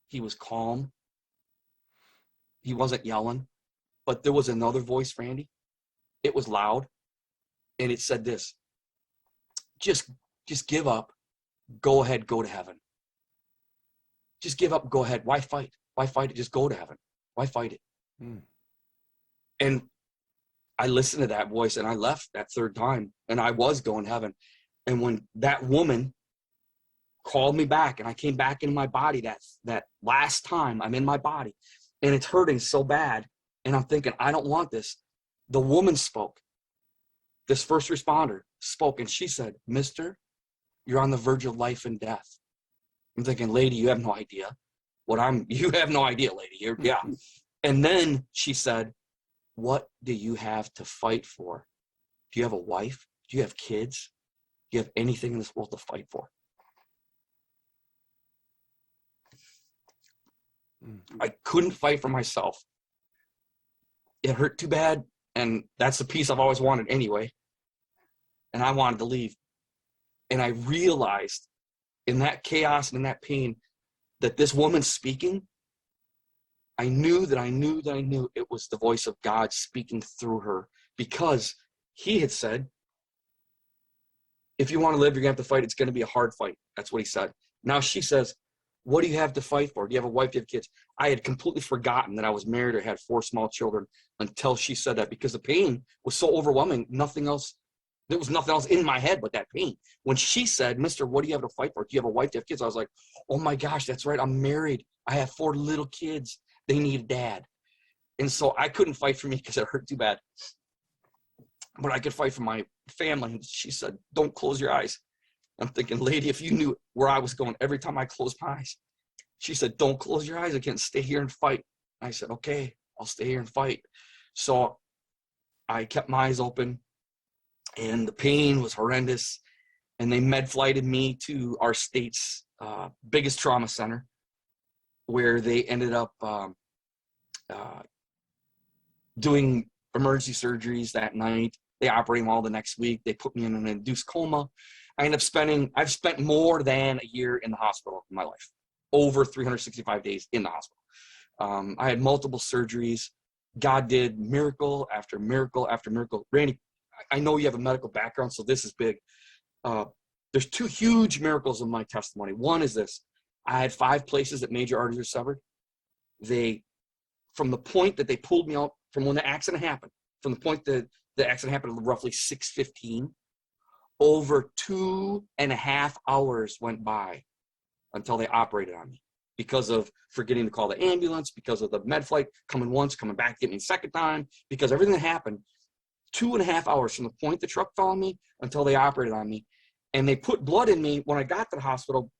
He was calm. He wasn't yelling. But there was another voice, Randy. It was loud, and it said this, just give up, go ahead, go to heaven. Just give up, go ahead. Why fight? Why fight it? Just go to heaven. Why fight it? And I listened to that voice, and I left that third time, and I was going to heaven. And when that woman called me back, and I came back into my body that last time, I'm in my body, and it's hurting so bad, and I'm thinking, I don't want this. The woman spoke. This first responder spoke, and she said, Mister, you're on the verge of life and death. I'm thinking, lady, you have no idea you have no idea, lady. Yeah. And then she said, what do you have to fight for? Do you have a wife? Do you have kids? Do you have anything in this world to fight for? I couldn't fight for myself. It hurt too bad, and that's the piece I've always wanted anyway. And I wanted to leave. And I realized in that chaos and in that pain that this woman speaking, I knew it was the voice of God speaking through her, because he had said, if you want to live, you're going to have to fight. It's going to be a hard fight. That's what he said. Now she says, what do you have to fight for? Do you have a wife? Do you have kids? I had completely forgotten that I was married or had 4 small children until she said that, because the pain was so overwhelming. There was nothing else in my head but that pain. When she said, Mister, what do you have to fight for? Do you have a wife? Do you have kids? I was like, oh my gosh, that's right. I'm married. I have 4 little kids. They need a dad. And so I couldn't fight for me because it hurt too bad. But I could fight for my family. And she said, don't close your eyes. I'm thinking, lady, if you knew where I was going every time I closed my eyes. She said, don't close your eyes again. Stay here and fight. I said, okay, I'll stay here and fight. So I kept my eyes open, and the pain was horrendous. And they med-flighted me to our state's biggest trauma center, where they ended up doing emergency surgeries that night. They operated them all the next week. They put me in an induced coma. I've spent more than a year in the hospital in my life, over 365 days in the hospital. I had multiple surgeries. God did miracle after miracle after miracle. Randy, I know you have a medical background, so this is big. There's 2 huge miracles in my testimony. One is this. I had 5 places that major arteries were severed. From the point that they pulled me out, from when the accident happened, from the point that the accident happened at roughly 6:15, over 2.5 hours went by until they operated on me, because of forgetting to call the ambulance, because of the med flight coming once, coming back, getting me a second time, because everything that happened, 2.5 hours from the point the truck fell on me until they operated on me. And they put blood in me when I got to the hospital,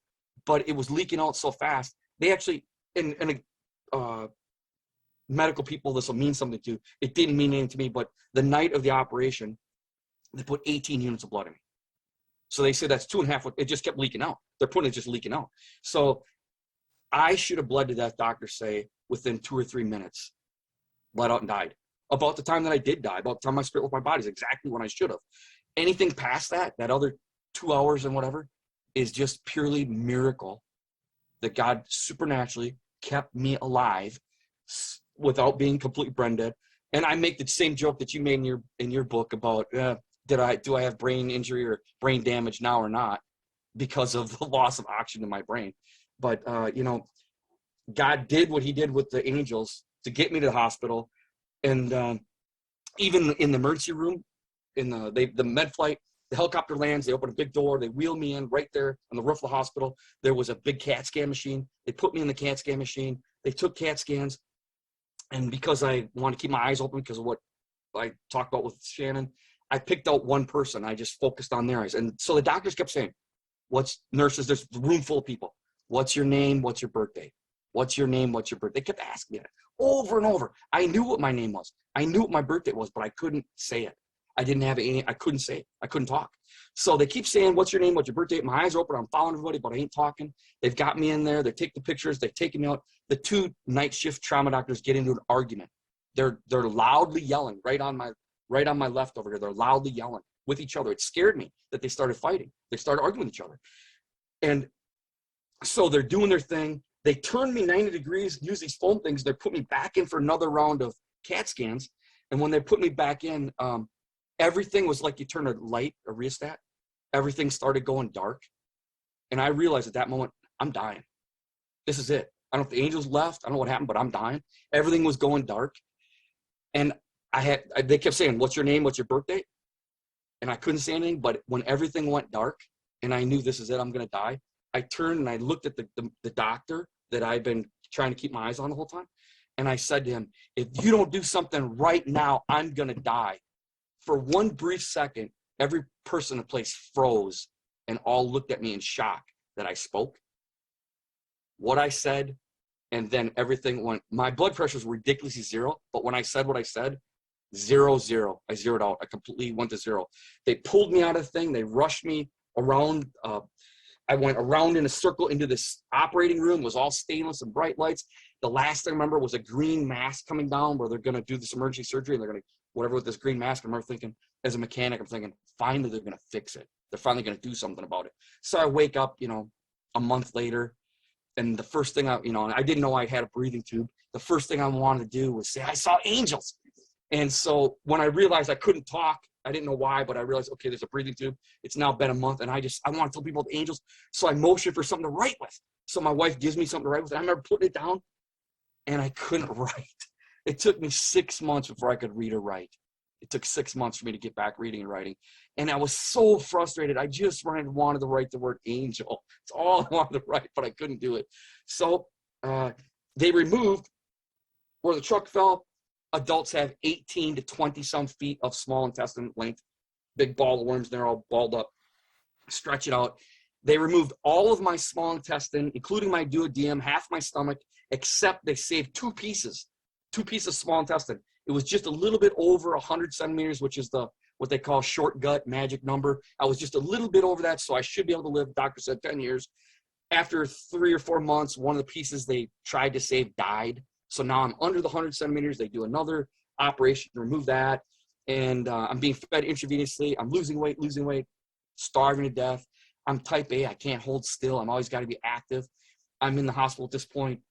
but it was leaking out so fast. They actually, medical people, this will mean something to, it didn't mean anything to me, but the night of the operation, they put 18 units of blood in me. So they said that's 2.5, it just kept leaking out. They're putting it just leaking out. So I should have bled to death, doctors say, within 2 or 3 minutes, bled out and died. About the time that I did die, about the time my spirit left my body is exactly when I should have. Anything past that other 2 hours and whatever, is just purely miracle that God supernaturally kept me alive without being completely brain dead. And I make the same joke that you made in your book about do I have brain injury or brain damage now or not, because of the loss of oxygen in my brain. But God did what he did with the angels to get me to the hospital. And even in the emergency room, in the med flight, the helicopter lands, they open a big door, they wheel me in right there on the roof of the hospital. There was a big CAT scan machine. They put me in the CAT scan machine. They took CAT scans. And because I want to keep my eyes open because of what I talked about with Shannon, I picked out one person. I just focused on their eyes. And so the doctors kept saying, nurses, there's a room full of people. What's your name? What's your birthday? What's your name? What's your birthday? They kept asking me that over and over. I knew what my name was. I knew what my birthday was, but I couldn't say it. I didn't have any, I couldn't say it. I couldn't talk. So they keep saying, what's your name? What's your birthday? My eyes are open. I'm following everybody, but I ain't talking. They've got me in there. They take the pictures. They've taken me out. The 2 night shift trauma doctors get into an argument. They're loudly yelling right on my left over here. They're loudly yelling with each other. It scared me that they started fighting. They started arguing with each other. And so they're doing their thing. They turned me 90 degrees, use these foam things. They put me back in for another round of CAT scans. And when they put me back in, everything was like you turn a light, a rheostat. Everything started going dark. And I realized at that moment, I'm dying. This is it. I don't know if the angels left. I don't know what happened, but I'm dying. Everything was going dark. And they kept saying, what's your name? What's your birthday? And I couldn't say anything, but when everything went dark and I knew this is it, I'm going to die, I turned and I looked at the doctor that I've been trying to keep my eyes on the whole time. And I said to him, if you don't do something right now, I'm going to die. For one brief second, every person in the place froze and all looked at me in shock that I spoke, what I said, and then everything went. My blood pressure was ridiculously 0, but when I said what I said, 0, 0. I zeroed out. I completely went to 0. They pulled me out of the thing. They rushed me around. I went around in a circle into this operating room. It was all stainless and bright lights. The last thing I remember was a green mask coming down where they're going to do this emergency surgery, and they're going to, whatever with this green mask. I remember thinking, as a mechanic, I'm thinking, finally they're going to fix it. They're finally going to do something about it. So I wake up, a month later, and the first thing and I didn't know I had a breathing tube. The first thing I wanted to do was say, I saw angels. And so when I realized I couldn't talk, I didn't know why, but I realized, okay, there's a breathing tube. It's now been a month, and I want to tell people the angels. So I motioned for something to write with. So my wife gives me something to write with. And I remember putting it down, and I couldn't write. It took me 6 months before I could read or write. It took 6 months for me to get back reading and writing. And I was so frustrated. I just wanted to write the word angel. It's all I wanted to write, but I couldn't do it. So they removed where the truck fell. Adults have 18 to 20 some feet of small intestine length, big ball of worms. They're all balled up. Stretch it out. They removed all of my small intestine, including my duodenum, half my stomach, except they saved two pieces of small intestine. It was just a little bit over 100 centimeters, which is what they call short gut magic number. I was just a little bit over that, so I should be able to live, doctor said, 10 years. After 3 or 4 months, one of the pieces they tried to save died. So now I'm under the 100 centimeters. They do another operation to remove that. And I'm being fed intravenously. I'm losing weight, starving to death. I'm type A. I can't hold still. I'm always got to be active. I'm in the hospital at this point,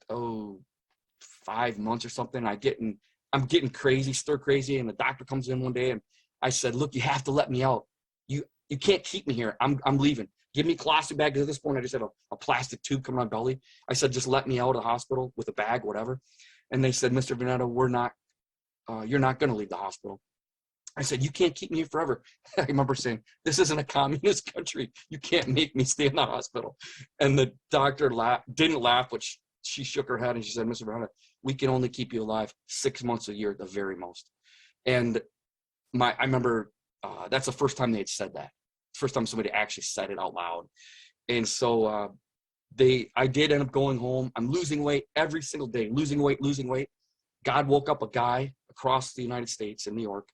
5 months or something. I'm getting crazy, stir crazy. And the doctor comes in one day, and I said, look, you have to let me out. You can't keep me here. I'm leaving. Give me a colostomy bag. Because at this point, I just had a plastic tube coming on my belly. I said, just let me out of the hospital with a bag, whatever. And they said, Mr. Natta, you're not going to leave the hospital. I said, you can't keep me here forever. I remember saying, this isn't a communist country. You can't make me stay in the hospital. And the doctor didn't laugh, but she shook her head and she said, Mr. Natta, we can only keep you alive 6 months a year at the very most. And I remember that's the first time they had said that. First time somebody actually said it out loud. And so I did end up going home. I'm losing weight every single day, losing weight. God woke up a guy across the United States in New York,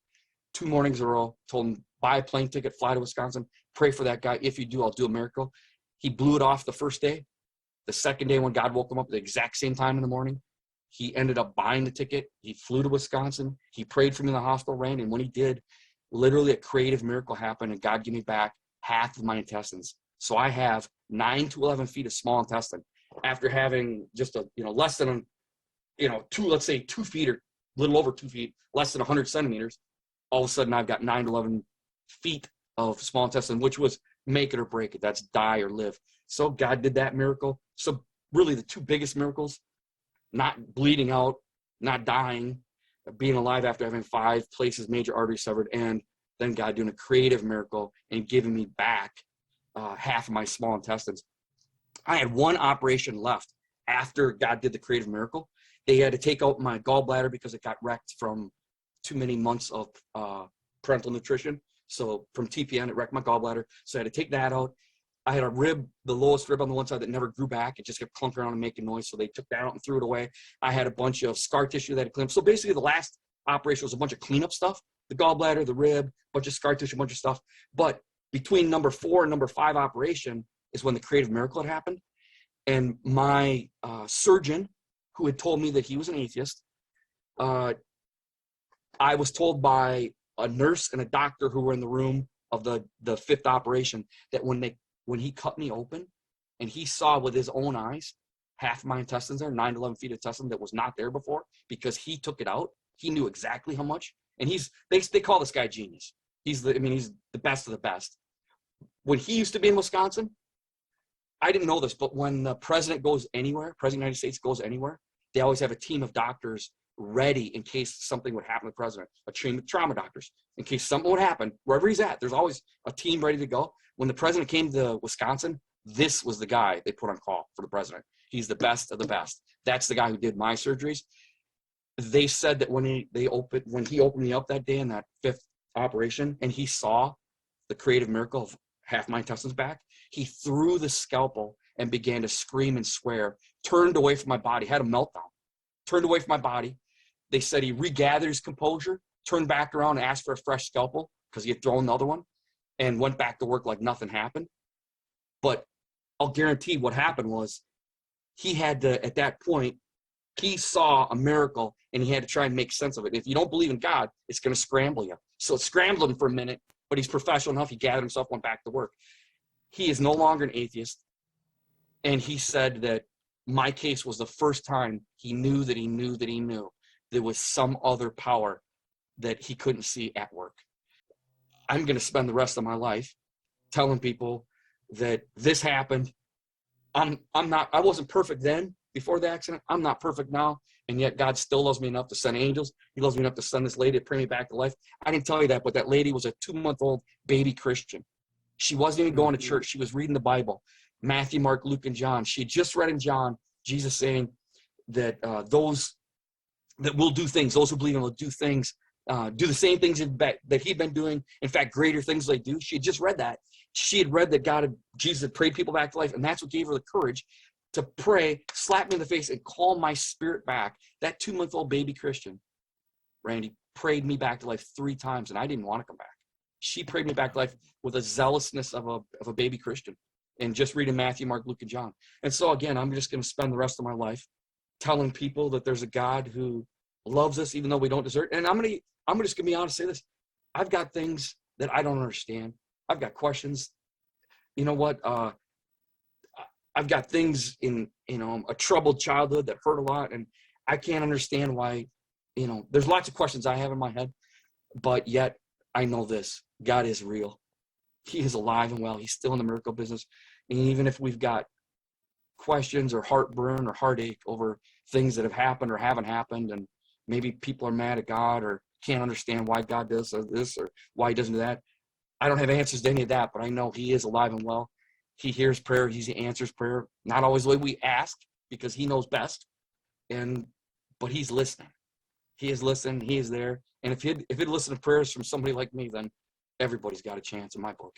2 mornings in a row, told him, buy a plane ticket, fly to Wisconsin, pray for that guy. If you do, I'll do a miracle. He blew it off the first day. The second day when God woke him up at the exact same time in the morning, he ended up buying the ticket. He flew to Wisconsin. He prayed for me in the hospital rain. And when he did, literally a creative miracle happened, and God gave me back half of my intestines. So I have 9 to 11 feet of small intestine after having just less than, 2 feet or a little over 2 feet, less than 100 centimeters. All of a sudden I've got 9 to 11 feet of small intestine, which was make it or break it. That's die or live. So God did that miracle. So really the 2 biggest miracles, not bleeding out, not dying, being alive after having 5 places, major arteries severed, and then God doing a creative miracle and giving me back half of my small intestines. I had 1 operation left after God did the creative miracle. They had to take out my gallbladder because it got wrecked from too many months of parental nutrition. So from TPN, it wrecked my gallbladder. So I had to take that out. I had a rib, the lowest rib on the one side that never grew back. It just kept clunking around and making noise. So they took that out and threw it away. I had a bunch of scar tissue that had cleaned up. So basically the last operation was a bunch of cleanup stuff. The gallbladder, the rib, a bunch of scar tissue, a bunch of stuff. But between number 4 and number 5 operation is when the creative miracle had happened. And my surgeon, who had told me that he was an atheist, I was told by a nurse and a doctor who were in the room of the 5th operation that when he cut me open and he saw with his own eyes half my intestines there, 9 to 11 feet of intestine that was not there before, because he took it out. He knew exactly how much. And they call this guy genius. He's the best of the best. When he used to be in Wisconsin, I didn't know this, but when the president goes anywhere, president of the United States goes anywhere, they always have a team of doctors ready in case something would happen to the president, a team of trauma doctors. In case something would happen, wherever he's at, there's always a team ready to go. When the president came to Wisconsin, this was the guy they put on call for the president. He's the best of the best. That's the guy who did my surgeries. They said that when he opened me up that day in that 5th operation and he saw the creative miracle of half my intestines back, he threw the scalpel and began to scream and swear, turned away from my body, had a meltdown, turned away from my body. They said he regathered his composure, turned back around and asked for a fresh scalpel because he had thrown the other one and went back to work like nothing happened. But I'll guarantee what happened was he had to, at that point, He saw a miracle and he had to try and make sense of it. If you don't believe in God, it's going to scramble you. So it scrambled him for a minute, but he's professional enough. He gathered himself, went back to work. He is no longer an atheist. And he said that my case was the first time he knew that he knew that he knew there was some other power that he couldn't see at work. I'm going to spend the rest of my life telling people that this happened. I wasn't perfect then before the accident. I'm not perfect now. And yet God still loves me enough to send angels. He loves me enough to send this lady to bring me back to life. I didn't tell you that, but that lady was a 2-month-old baby Christian. She wasn't even going to church. She was reading the Bible, Matthew, Mark, Luke, and John. She had just read in John, Jesus saying that those that will do things, those who believe in will do things, do the same things that he'd been doing. In fact, greater things they do. She had just read that. She had read that Jesus had prayed people back to life, and that's what gave her the courage to pray, slap me in the face, and call my spirit back. That 2-month-old baby Christian, Randy, prayed me back to life 3 times, and I didn't want to come back. She prayed me back to life with a zealousness of a baby Christian, and just reading Matthew, Mark, Luke, and John. And so again, I'm just going to spend the rest of my life telling people that there's a God who loves us even though we don't deserve it. And I'm just going to be honest and say this. I've got things that I don't understand. I've got questions. You know what? I've got things in, a troubled childhood that hurt a lot, and I can't understand why, there's lots of questions I have in my head, but yet I know this: God is real. He is alive and well. He's still in the miracle business. And even if we've got questions or heartburn or heartache over things that have happened or haven't happened, and maybe people are mad at God or can't understand why God does this or why he doesn't do that, I don't have answers to any of that, but I know he is alive and well. He hears prayer. He answers prayer. Not always the way we ask, because he knows best. But he's listening. He is listening. He is there. And if he'd listen to prayers from somebody like me, then everybody's got a chance in my book.